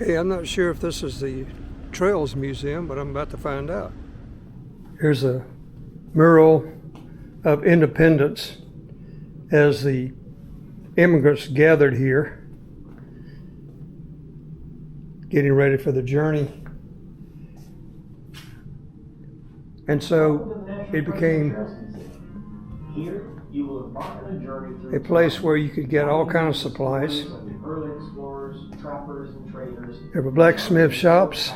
Okay, I'm not sure if this is the Trails Museum, but I'm about to find out. Here's a mural of Independence as the immigrants gathered here, getting ready for the journey. And so it became a place where you could get all kinds of supplies. There were blacksmith shops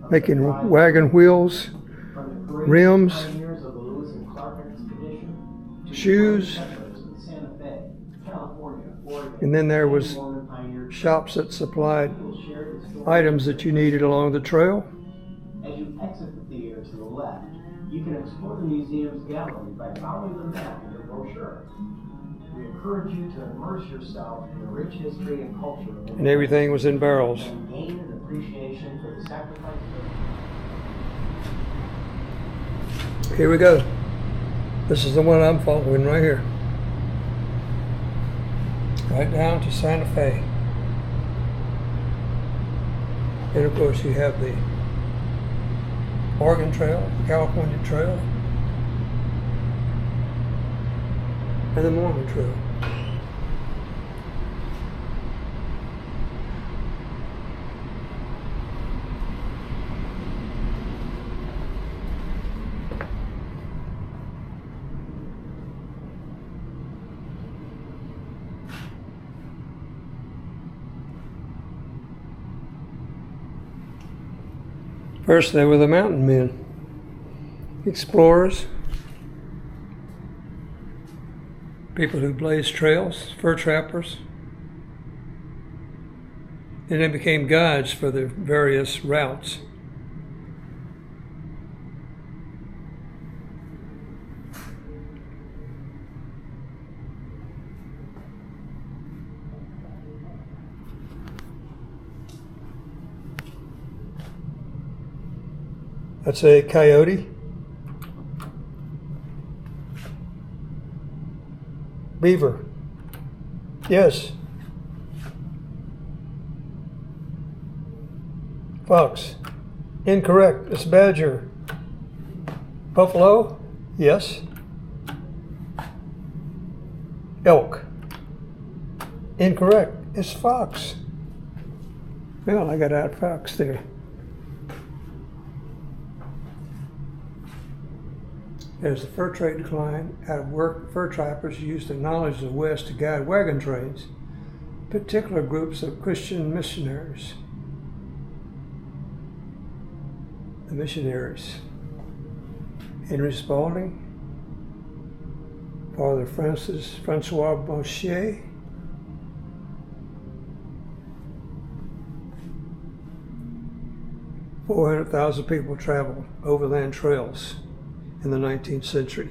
making wagon wheels, rims, shoes, and then there was shops that supplied items that you needed along the trail. As you exit the theater to the left, you can explore the museum's gallery by following the map in your brochure. We encourage you to immerse yourself in the rich history and culture of And everything was in barrels. and gain an appreciation for the sacrifice of Here we go. This is the one I'm following right here. Right down to Santa Fe. And of course you have the Oregon Trail, the California Trail, and the Mormon Trail. First, they were the mountain men, explorers, people who blazed trails, fur trappers, and they became guides for the various routes. That's a coyote. Beaver. Yes. Fox. Incorrect. It's badger. Buffalo. Yes. Elk. Incorrect. It's fox. Well, I got out fox there. As the fur trade declined, out of work, fur trappers used the knowledge of the West to guide wagon trains, particular groups of Christian missionaries. The missionaries. Henry Spalding, Father Francois Boucher, "400,000 people traveled overland trails in the 19th century.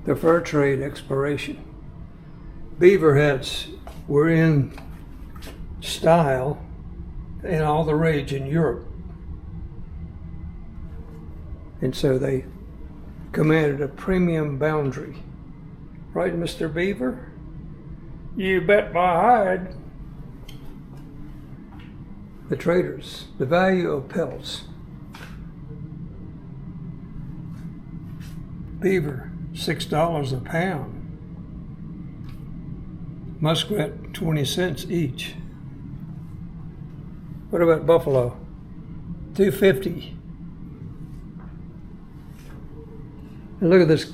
The fur trade exploration. Beaver hats were in style and all the rage in Europe. And so they commanded a premium boundary. Right, Mr. Beaver? You bet my hide. The traders, the value of pelts. Beaver, $6 a pound. Muskrat, 20 cents each. What about buffalo? $2.50. And look at this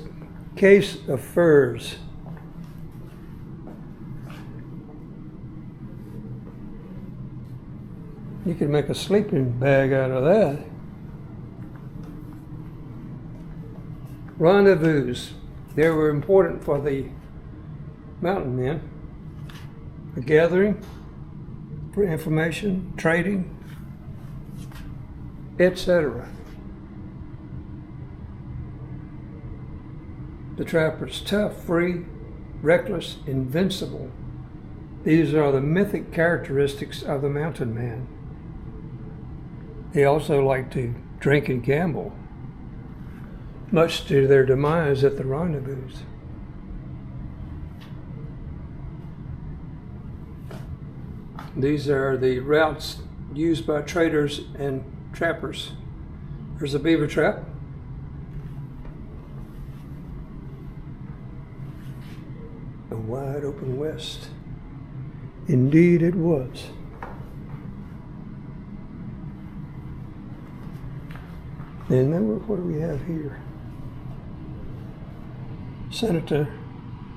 case of furs. You could make a sleeping bag out of that. Rendezvous. They were important for the mountain men. A gathering for information, trading, etc. The trapper's tough, free, reckless, invincible. These are the mythic characteristics of the mountain man. They also like to drink and gamble, much to their demise at the rendezvous. These are the routes used by traders and trappers. There's a beaver trap. A wide open west. Indeed it was. And then what do we have here? Senator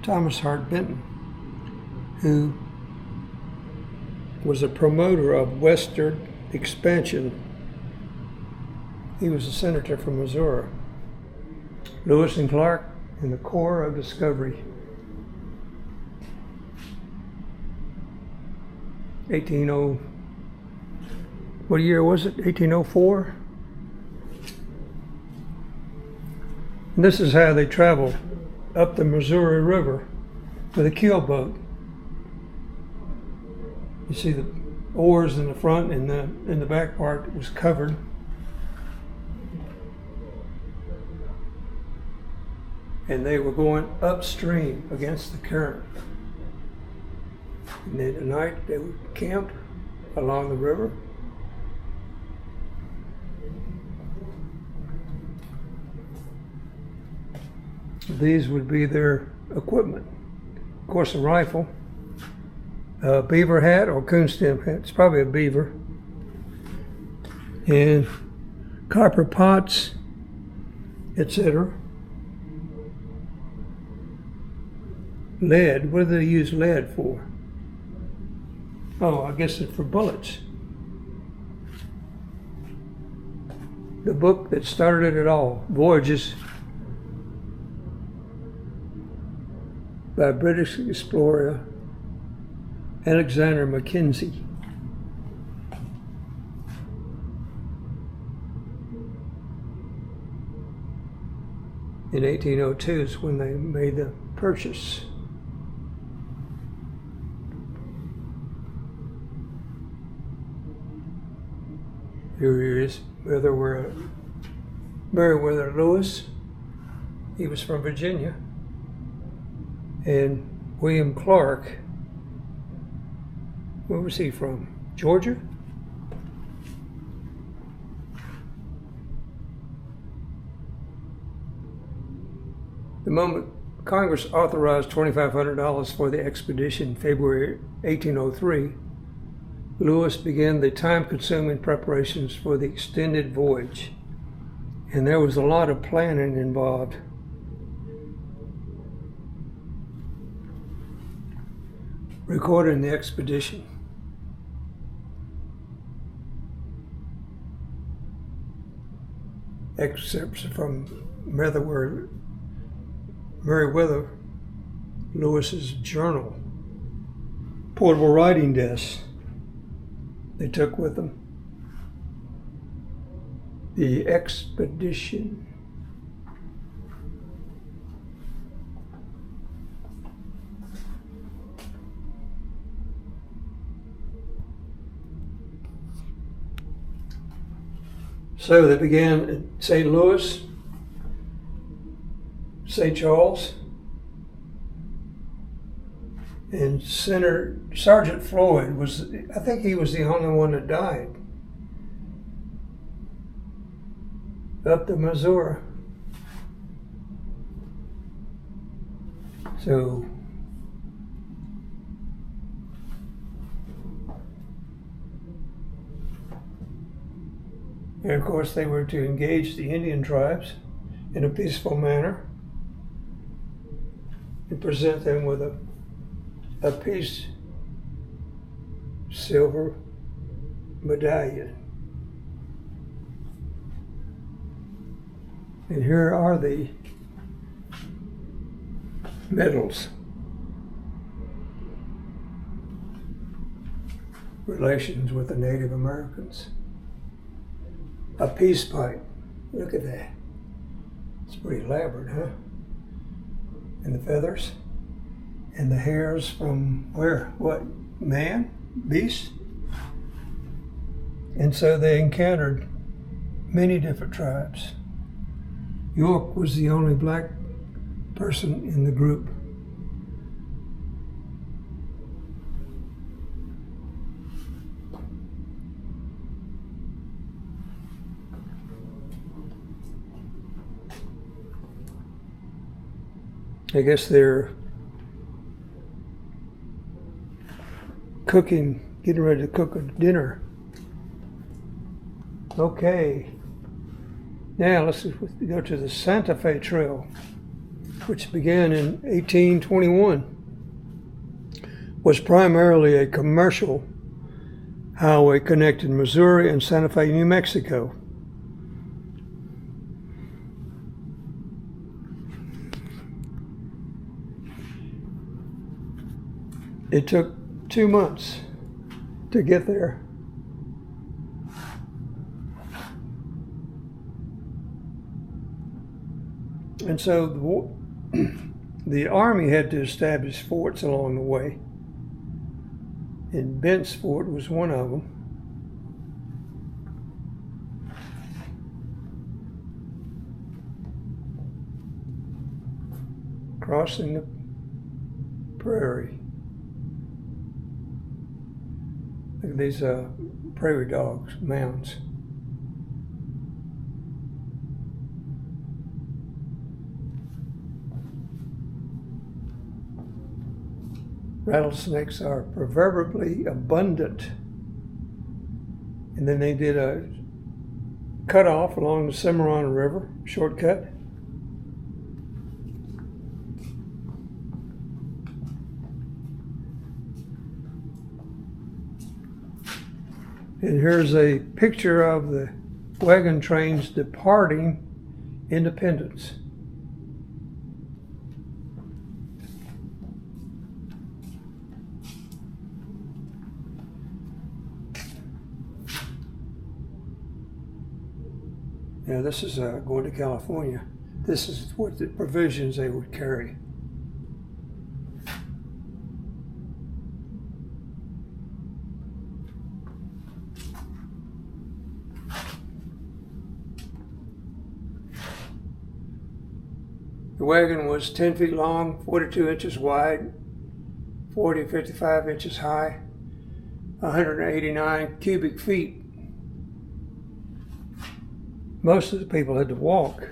Thomas Hart Benton, who was a promoter of western expansion. He was a senator from Missouri. Lewis and Clark in the Corps of Discovery. 1800, what year was it? 1804? And this is how they traveled up the Missouri River with a keelboat. You see the oars in the front, and the back part was covered. And they were going upstream against the current. And then at night they would camp along the river. These would be their equipment. Of course, a rifle, a beaver hat or coonskin hat. It's probably a beaver. And copper pots, etc. Lead. What do they use lead for? Oh, I guess it's for bullets. The book that started it all, Voyages, by British explorer Alexander Mackenzie. In 1802 is when they made the purchase. Here he is, Meriwether Lewis. He was from Virginia. And William Clark, where was he from? Georgia? The moment Congress authorized $2,500 for the expedition in February 1803, Lewis began the time-consuming preparations for the extended voyage. And there was a lot of planning involved. Recording the expedition. Excerpts from Meriwether Lewis's journal. Portable writing desks they took with them. The expedition. So they began at St. Louis, St. Charles, and Sergeant Floyd I think he was the only one that died. Up to Missouri. So and of course they were to engage the Indian tribes in a peaceful manner and present them with a peace silver medallion. And here are the medals. Relations with the Native Americans. A peace pipe. Look at that. It's pretty elaborate, huh? and the feathers and the hairs from where? What? Man? Beast? And so they encountered many different tribes. York was the only black person in the group. I guess they're getting ready to cook a dinner. Okay, now let's go to the Santa Fe Trail, which began in 1821, was primarily a commercial highway connecting Missouri and Santa Fe, New Mexico. It took 2 months to get there. And so the Army had to establish forts along the way. And Bent's Fort was one of them. Crossing the prairie. Look at these prairie dogs, mounds. Rattlesnakes are proverbially abundant. And then they did a cutoff along the Cimarron River, shortcut. And here's a picture of the wagon trains departing Independence. Now this is going to California. This is what the provisions they would carry. The wagon was 10 feet long, 42 inches wide, 40 to 55 inches high, 189 cubic feet. Most of the people had to walk.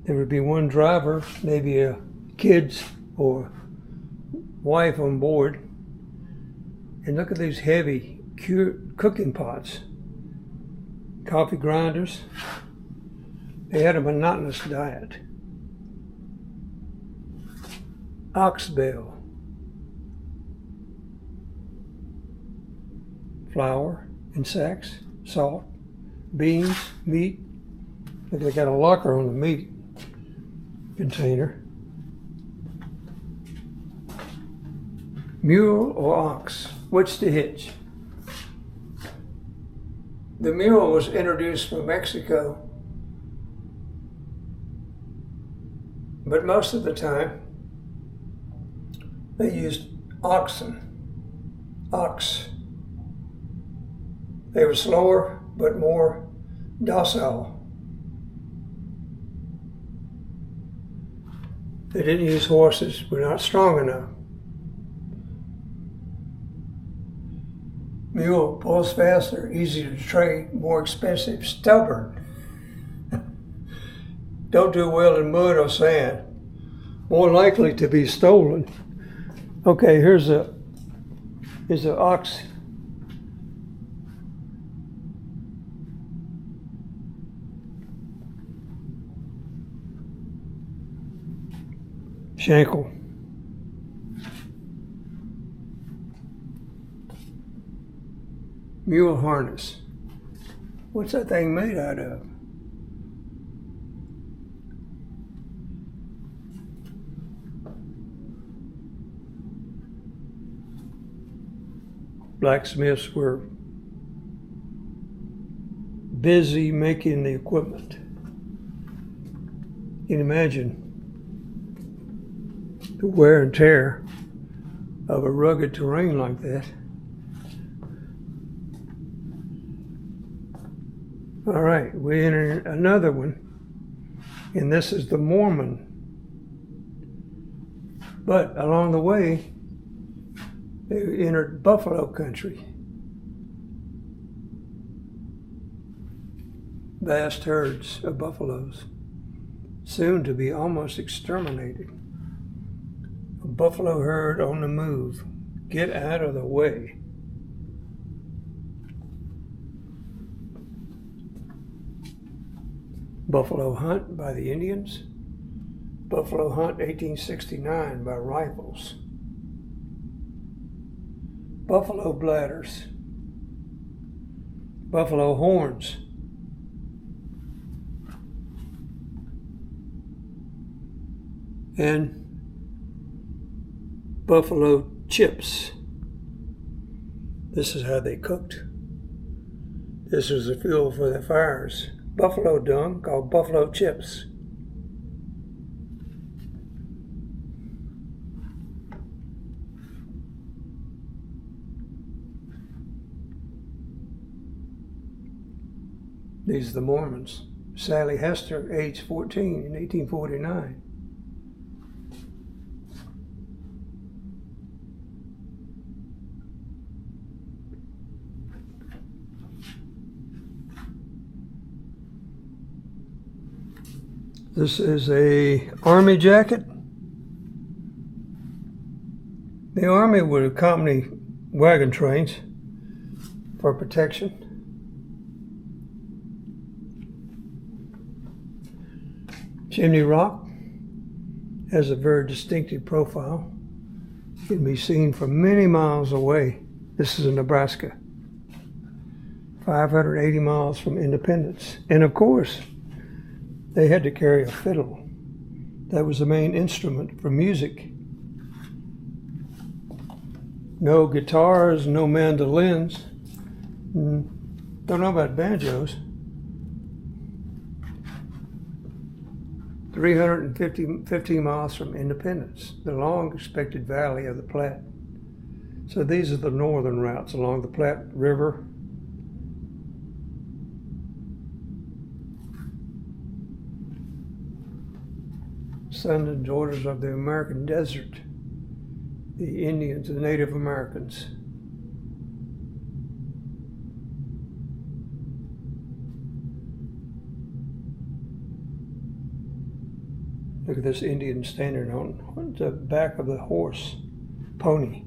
There would be one driver, maybe a kids or wife on board. And look at these heavy cooking pots, coffee grinders. They had a monotonous diet. Oxbell, flour in sacks, salt, beans, meat. Look, they got a locker on the meat container. Mule or ox, which to hitch? The mule was introduced from Mexico, but most of the time they used ox. They were slower but more docile. They didn't use horses, were not strong enough. Mule pulls faster, easier to trade, more expensive, stubborn. Don't do well in mud or sand. More likely to be stolen. Okay, here's an ox. Shankle. Mule harness. What's that thing made out of? Blacksmiths were busy making the equipment. You can imagine the wear and tear of a rugged terrain like that. All right, we enter another one, and this is the Mormon. But along the way, they entered buffalo country. Vast herds of buffaloes, soon to be almost exterminated. A buffalo herd on the move. Get out of the way. Buffalo hunt by the Indians. Buffalo hunt 1869 by rifles. Buffalo bladders. Buffalo horns. And buffalo chips. This is how they cooked. This was the fuel for their fires. Buffalo dung called buffalo chips. These are the Mormons. Sally Hester, age 14 in 1849. This is a Army jacket. The Army would accompany wagon trains for protection. Chimney Rock has a very distinctive profile. It can be seen from many miles away. This is in Nebraska, 580 miles from Independence. And of course, they had to carry a fiddle. That was the main instrument for music. No guitars, no mandolins. Don't know about banjos. 350 miles from Independence, the long expected valley of the Platte. So these are the northern routes along the Platte River. Sons and daughters of the American desert, the Indians, the Native Americans. Look at this Indian standing on the back of the horse, pony.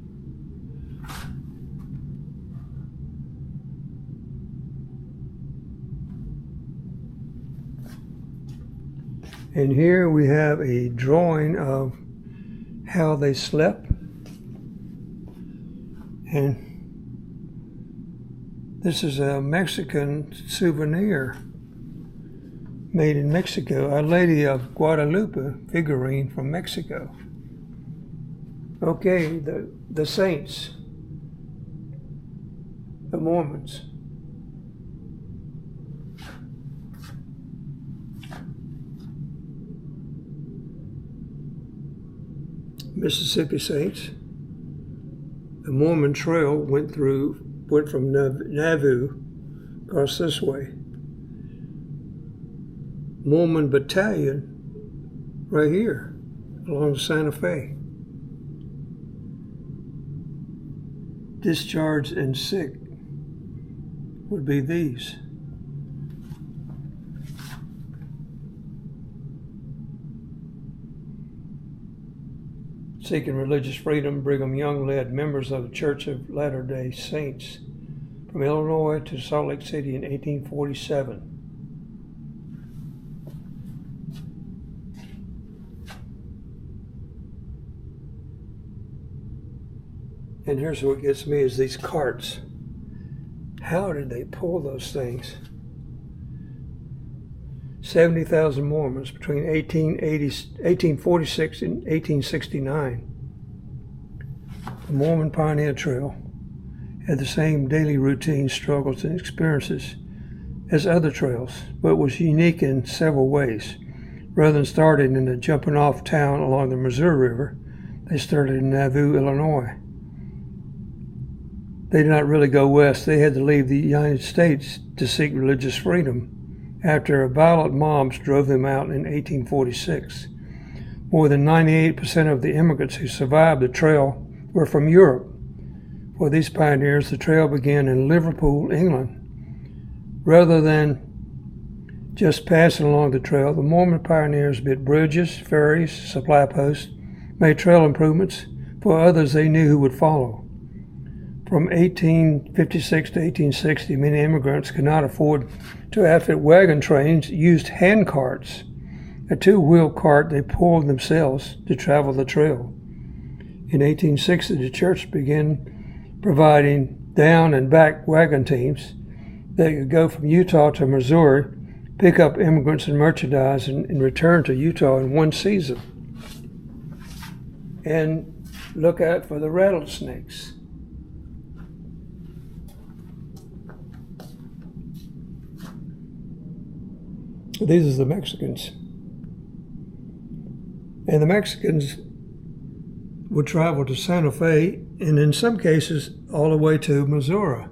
And here we have a drawing of how they slept. And this is a Mexican souvenir made in Mexico. Our Lady of Guadalupe figurine from Mexico. Okay, the saints, the Mormons. Mississippi Saints. The Mormon Trail went from Nauvoo across this way. Mormon Battalion right here along Santa Fe. Discharged and sick would be these. Seeking religious freedom, Brigham Young led members of the Church of Latter-day Saints from Illinois to Salt Lake City in 1847. And here's what gets me is these carts. How did they pull those things? 70,000 Mormons between 1846 and 1869. The Mormon Pioneer Trail had the same daily routine struggles and experiences as other trails, but was unique in several ways. Rather than starting in a jumping off town along the Missouri River, They started in Nauvoo, Illinois. They did not really go west. They had to leave the United States to seek religious freedom after violent mobs drove them out in 1846. More than 98% of the immigrants who survived the trail were from Europe. For these pioneers, the trail began in Liverpool, England. Rather than just passing along the trail, the Mormon pioneers built bridges, ferries, supply posts, made trail improvements for others they knew who would follow. From 1856 to 1860, many immigrants could not afford to outfit wagon trains, used hand carts, a two-wheel cart they pulled themselves to travel the trail. In 1860, the church began providing down and back wagon teams that could go from Utah to Missouri, pick up immigrants and merchandise, and return to Utah in one season. And look out for the rattlesnakes. These are the Mexicans. And the Mexicans would travel to Santa Fe, and in some cases, all the way to Missouri.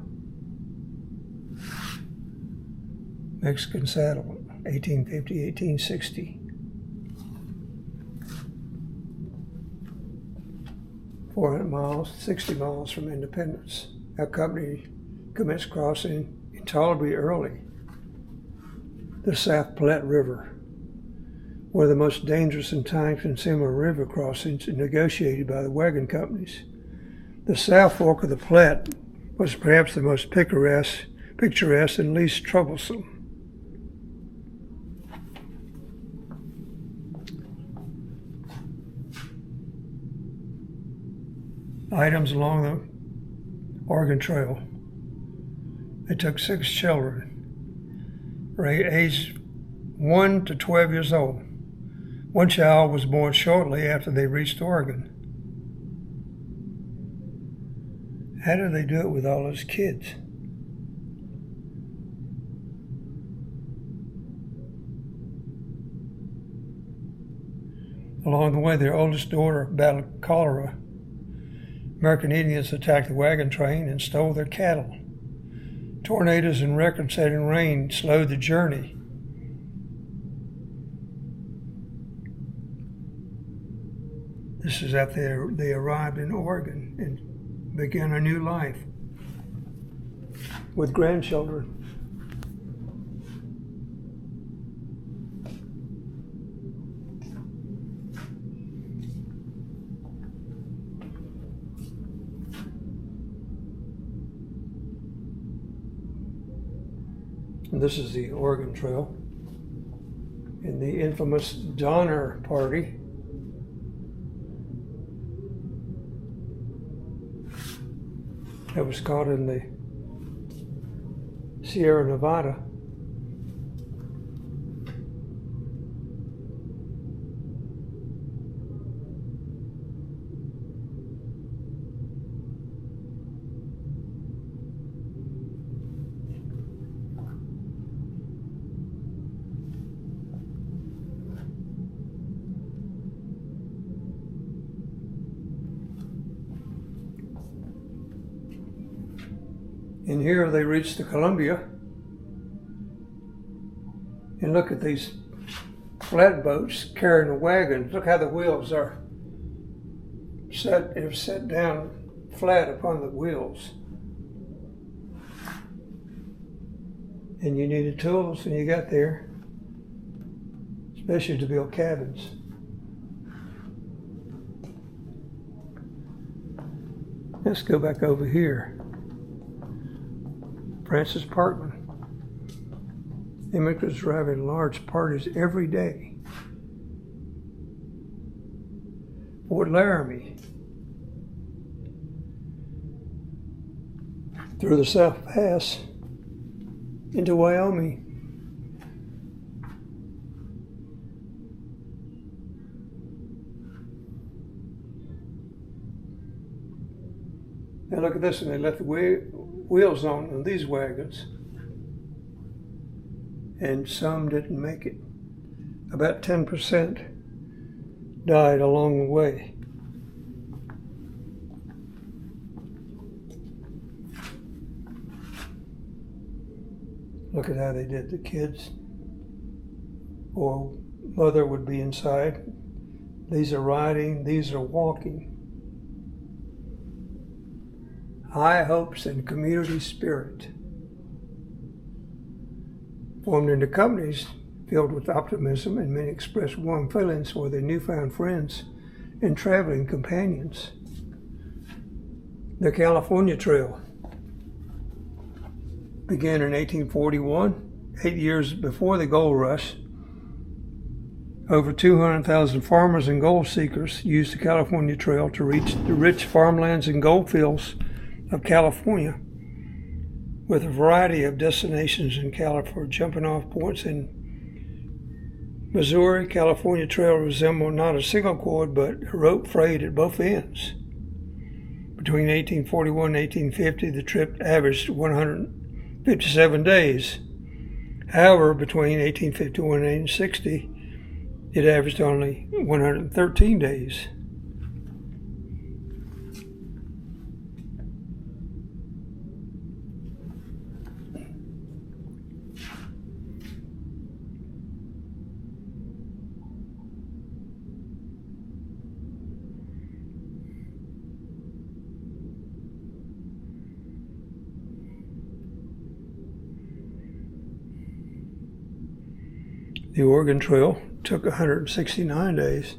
Mexican settlement, 1850, 1860. 400 miles, 60 miles from Independence. Our company commenced crossing intolerably early the South Platte River, one of the most dangerous and time-consuming river crossings negotiated by the wagon companies. The South Fork of the Platte was perhaps the most picturesque and least troublesome. Items along the Oregon Trail. They took 6 children, aged 1 to 12 years old. One child was born shortly after they reached Oregon. How did they do it with all those kids? Along the way, their oldest daughter battled cholera. American Indians attacked the wagon train and stole their cattle. Tornadoes and record-setting rain slowed the journey. This is after they arrived in Oregon and began a new life with grandchildren. And this is the Oregon Trail and the infamous Donner Party. That was caught in the Sierra Nevada. And here they reached the Columbia. And look at these flatboats carrying the wagons. Look how the wheels are set. They're set down flat upon the wheels. And you needed tools when you got there, especially to build cabins. Let's go back over here. Francis Parkman. Immigrants driving large parties every day. Fort Laramie. Through the South Pass into Wyoming. Now look at this one. They left the wheels on these wagons, and some didn't make it. About 10% died along the way. Look at how they did the kids. Or mother would be inside. These are riding, these are walking. High hopes and community spirit. Formed into companies filled with optimism, and many expressed warm feelings for their newfound friends and traveling companions. The California Trail began in 1841, 8 years before the gold rush. Over 200,000 farmers and gold seekers used the California Trail to reach the rich farmlands and gold fields of California, with a variety of destinations in California. Jumping off points in Missouri, California Trail resembled not a single cord, but a rope frayed at both ends. Between 1841 and 1850, the trip averaged 157 days. However, between 1851 and 1860, it averaged only 113 days. The Oregon Trail took 169 days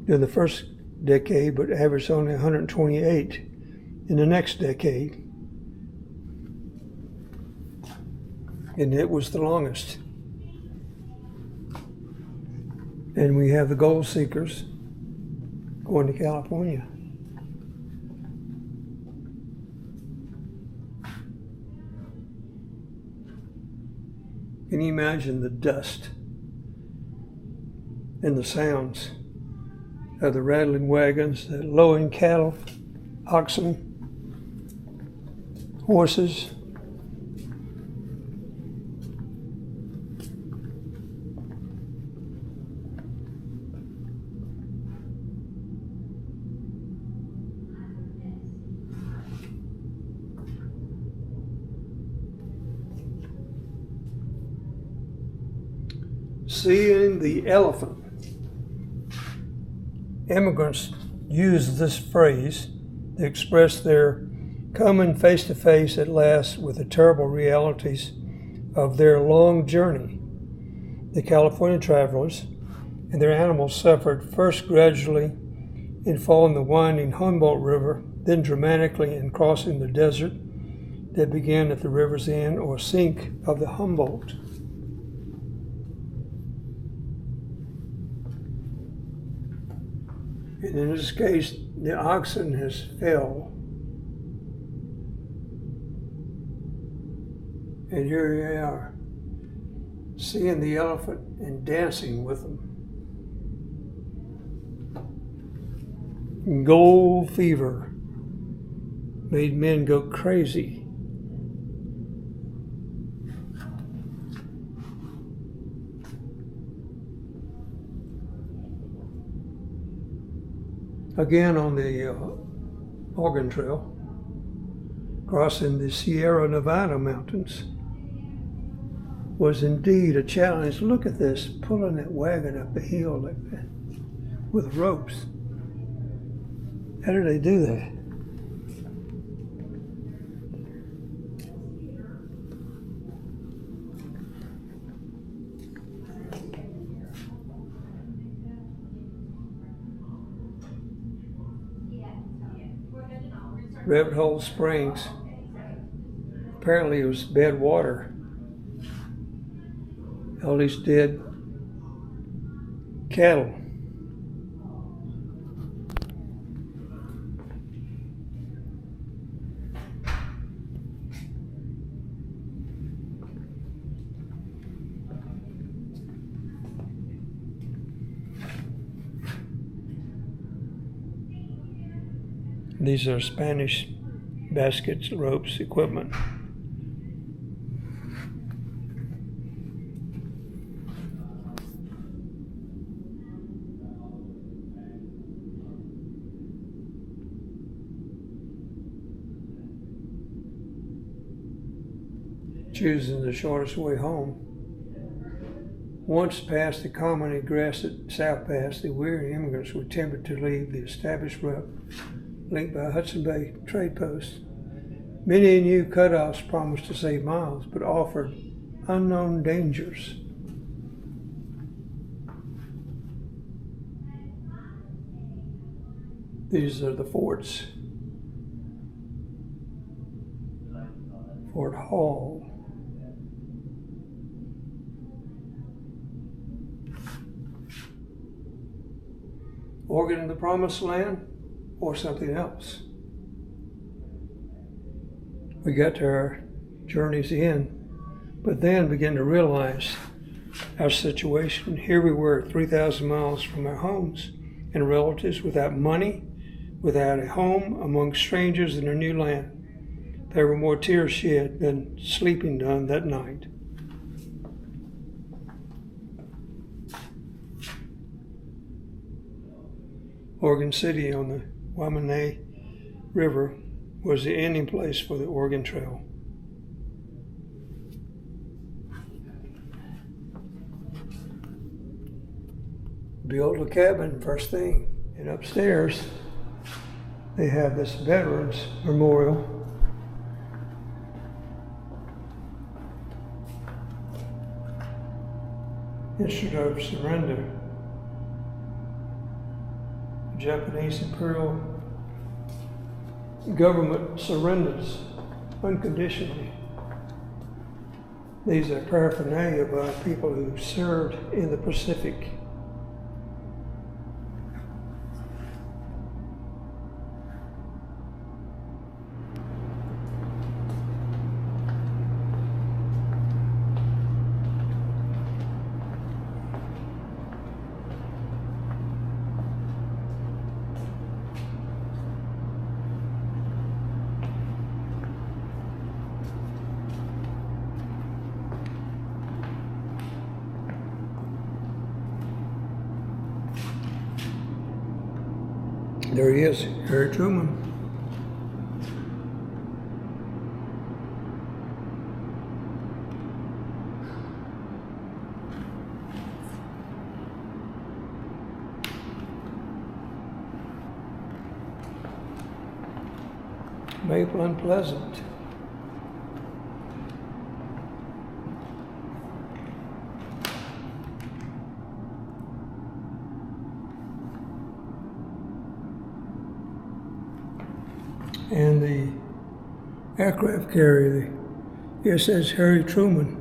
in the first decade, but averaged only 128 in the next decade. And it was the longest. And we have the gold seekers going to California. Can you imagine the dust and the sounds of the rattling wagons, the lowing cattle, oxen, horses? Seeing the elephant. Immigrants use this phrase to express their coming face to face at last with the terrible realities of their long journey. The California travelers and their animals suffered first gradually in following the winding Humboldt River, then dramatically in crossing the desert that began at the river's end or sink of the Humboldt. And in this case, the oxen has fell. And here they are, seeing the elephant and dancing with them. Gold fever made men go crazy. Again on the Oregon Trail, crossing the Sierra Nevada mountains was indeed a challenge. Look at this, pulling that wagon up the hill like that with ropes. How do they do that? Rabbit Hole Springs. Apparently it was bad water. All these dead cattle. These are Spanish baskets, ropes, equipment. choosing the shortest way home. Once past the commonly grassed South Pass, the weary immigrants were tempted to leave the established route linked by Hudson Bay trade posts. Many new cutoffs promised to save miles, but offered unknown dangers. These are the forts. Fort Hall. Oregon, the promised land, or something else. We got to our journey's end, but then began to realize our situation. Here we were, 3,000 miles from our homes and relatives, without money, without a home, among strangers in a new land. There were more tears shed than sleeping done that night. Oregon City on the Wamene River was the ending place for the Oregon Trail. Built a cabin first thing, and upstairs they have this Veterans Memorial. Instrument of surrender. The Japanese Imperial government surrenders unconditionally. These are paraphernalia by people who served in the Pacific. There he is, Harry Truman. Maple and Pleasant. And the aircraft carrier, the USS Harry Truman.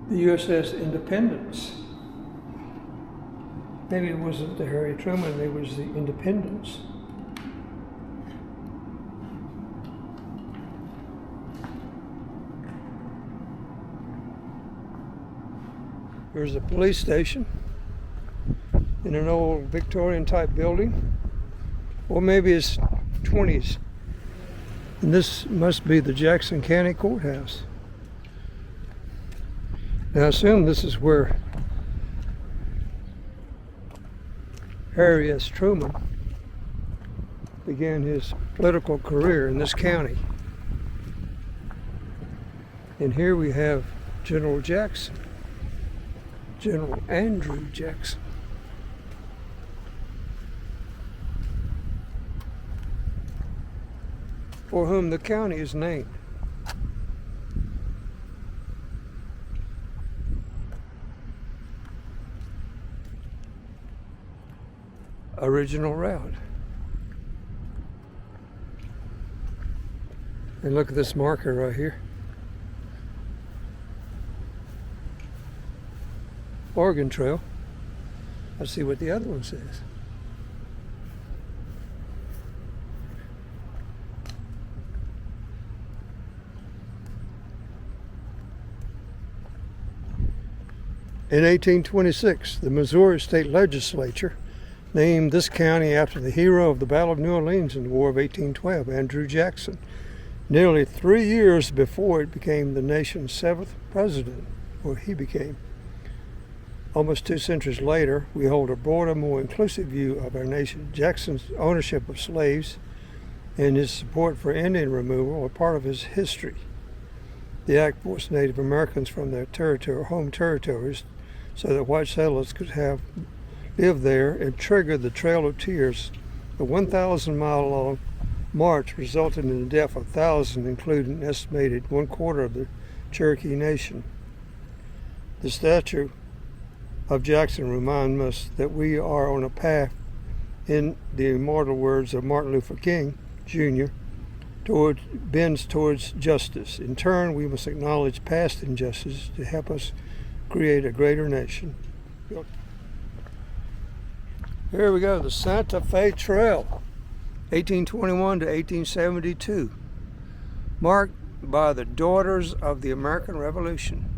The USS Independence. Maybe it wasn't the Harry Truman, it was the Independence. There's a police station in an old Victorian type building, or maybe it's 20s. And this must be the Jackson County Courthouse. Now I assume this is where Harry S. Truman began his political career in this county. And here we have General Jackson. General Andrew Jackson. For whom the county is named. Original route. And look at this marker right here. Oregon Trail. Let's see what the other one says. In 1826, the Missouri State Legislature named this county after the hero of the Battle of New Orleans in the War of 1812, Andrew Jackson. nearly 3 years before it became the nation's 7th president, or he became. Almost 2 centuries later, we hold a broader, more inclusive view of our nation. Jackson's ownership of slaves and his support for Indian removal are part of his history. The act forced Native Americans from their home territories so that white settlers could live there, and triggered the Trail of Tears. The 1,000-mile-long march resulted in the death of thousands, including an estimated 1/4 of the Cherokee Nation. The statue of Jackson reminds us that we are on a path, in the immortal words of Martin Luther King Jr., bends towards justice. In turn, we must acknowledge past injustice to help us create a greater nation. Here we go, the Santa Fe Trail, 1821 to 1872, marked by the Daughters of the American Revolution.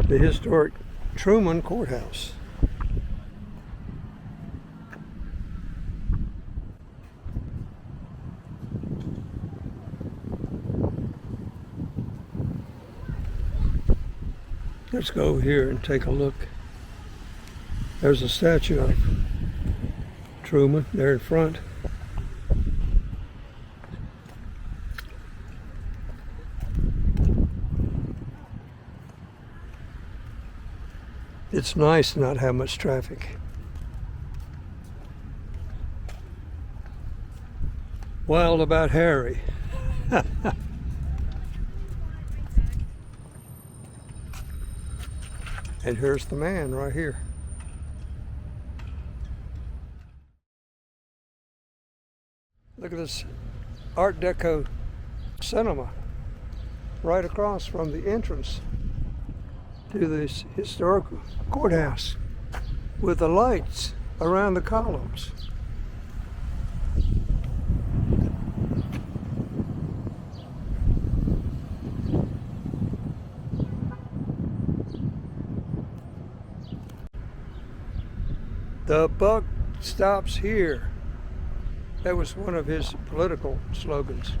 The historic Truman Courthouse. Let's go over here and take a look. There's a statue of Truman there in front. It's nice to not have much traffic. Wild About Harry. And here's the man right here. Look at this Art Deco cinema right across from the entrance to this historical courthouse with the lights around the columns. The buck stops here. That was one of his political slogans.